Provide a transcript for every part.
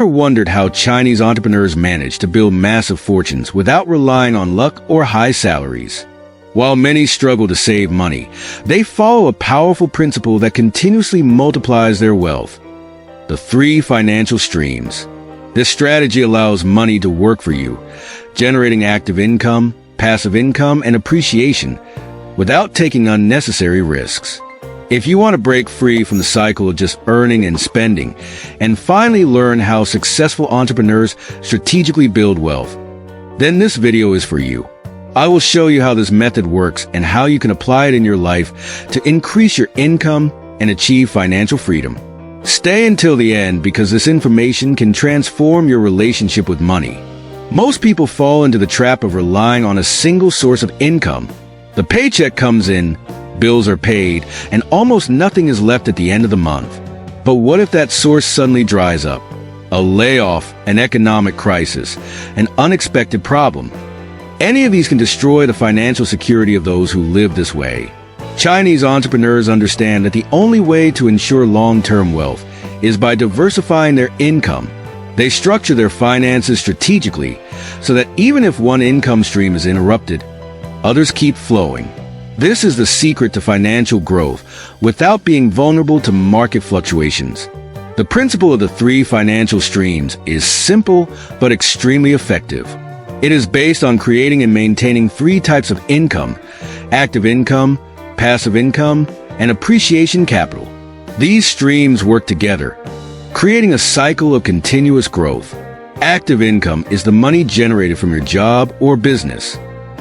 Ever wondered how Chinese entrepreneurs manage to build massive fortunes without relying on luck or high salaries? While many struggle to save money, they follow a powerful principle that continuously multiplies their wealth: the three financial streams. This strategy allows money to work for you, generating active income, passive income, and appreciation without taking unnecessary risks. If you want to break free from the cycle of just earning and spending, and finally learn how successful entrepreneurs strategically build wealth, then this video is for you. I will show you how this method works and how you can apply it in your life to increase your income and achieve financial freedom. Stay until the end because this information can transform your relationship with money. Most people fall into the trap of relying on a single source of income. The paycheck comes in, bills are paid, and almost nothing is left at the end of the month. But what if that source suddenly dries up? A layoff, an economic crisis, an unexpected problem. Any of these can destroy the financial security of those who live this way. Chinese entrepreneurs understand that the only way to ensure long-term wealth is by diversifying their income. They structure their finances strategically so that even if one income stream is interrupted, others keep flowing. This is the secret to financial growth without being vulnerable to market fluctuations. The principle of the three financial streams is simple but extremely effective. It is based on creating and maintaining three types of income: active income, passive income, and appreciation capital. These streams work together, creating a cycle of continuous growth. Active income is the money generated from your job or business.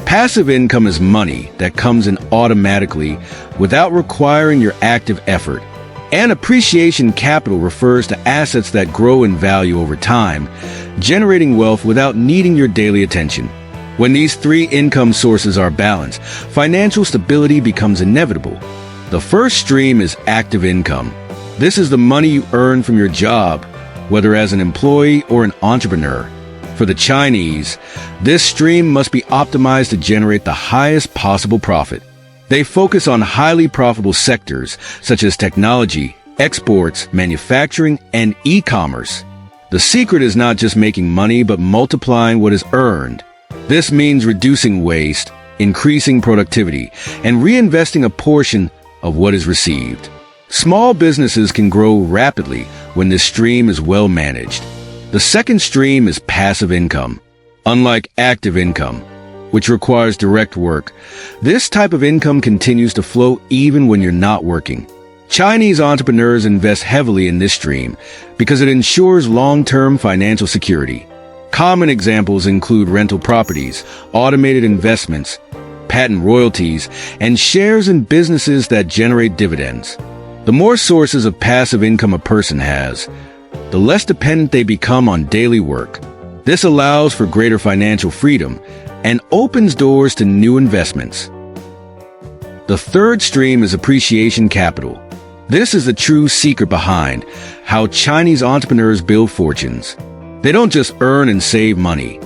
Passive income is money that comes in automatically without requiring your active effort. And appreciation capital refers to assets that grow in value over time, generating wealth without needing your daily attention. When these three income sources are balanced, financial stability becomes inevitable. The first stream is active income. This is the money you earn from your job, whether as an employee or an entrepreneur. For the Chinese, this stream must be optimized to generate the highest possible profit. They focus on highly profitable sectors such as technology, exports, manufacturing, and e-commerce. The secret is not just making money but multiplying what is earned. This means reducing waste, increasing productivity, and reinvesting a portion of what is received. Small businesses can grow rapidly when this stream is well managed. The second stream is passive income. Unlike active income, which requires direct work, this type of income continues to flow even when you're not working. Chinese entrepreneurs invest heavily in this stream because it ensures long-term financial security. Common examples include rental properties, automated investments, patent royalties, and shares in businesses that generate dividends. The more sources of passive income a person has, the less dependent they become on daily work. This allows for greater financial freedom and opens doors to new investments. The third stream is appreciation capital. This is the true secret behind how Chinese entrepreneurs build fortunes. They don't just earn and save money.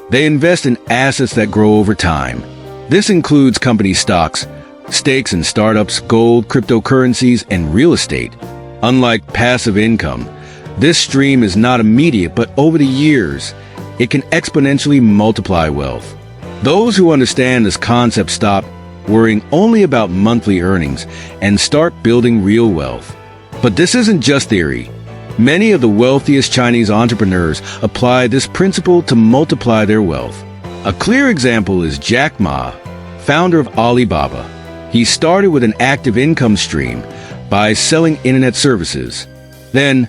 They invest in assets that grow over time. This includes company stocks, stakes in startups, gold, cryptocurrencies, and real estate. Unlike passive income, this stream is not immediate, but over the years, it can exponentially multiply wealth. Those who understand this concept stop worrying only about monthly earnings and start building real wealth. But this isn't just theory. Many of the wealthiest Chinese entrepreneurs apply this principle to multiply their wealth. A clear example is Jack Ma, founder of Alibaba. He started with an active income stream by selling internet services. Then,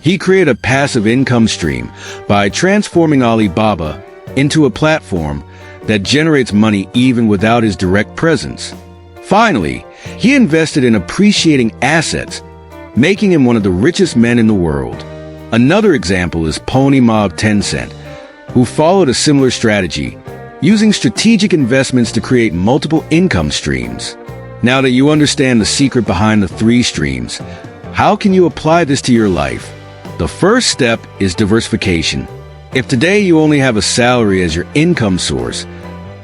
he created a passive income stream by transforming Alibaba into a platform that generates money even without his direct presence. Finally, he invested in appreciating assets, making him one of the richest men in the world. Another example is Pony Ma of Tencent, who followed a similar strategy, using strategic investments to create multiple income streams. Now that you understand the secret behind the three streams, how can you apply this to your life? The first step is diversification. If today you only have a salary as your income source,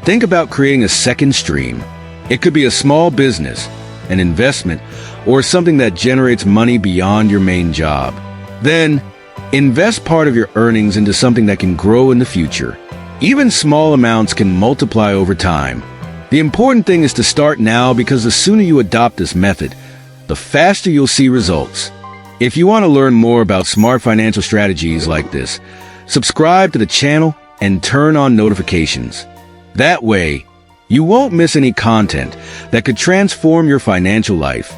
think about creating a second stream. It could be a small business, an investment, or something that generates money beyond your main job. Then, Invest part of your earnings into something that can grow in the future. Even small amounts can multiply over time. The important thing is to start now, because the sooner you adopt this method, the faster you'll see results. If you want to learn more about smart financial strategies like this, subscribe to the channel and turn on notifications. That way, you won't miss any content that could transform your financial life.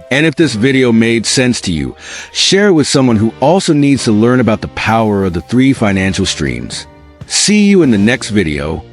And if this video made sense to you, share it with someone who also needs to learn about the power of the 3 financial streams. See you in the next video.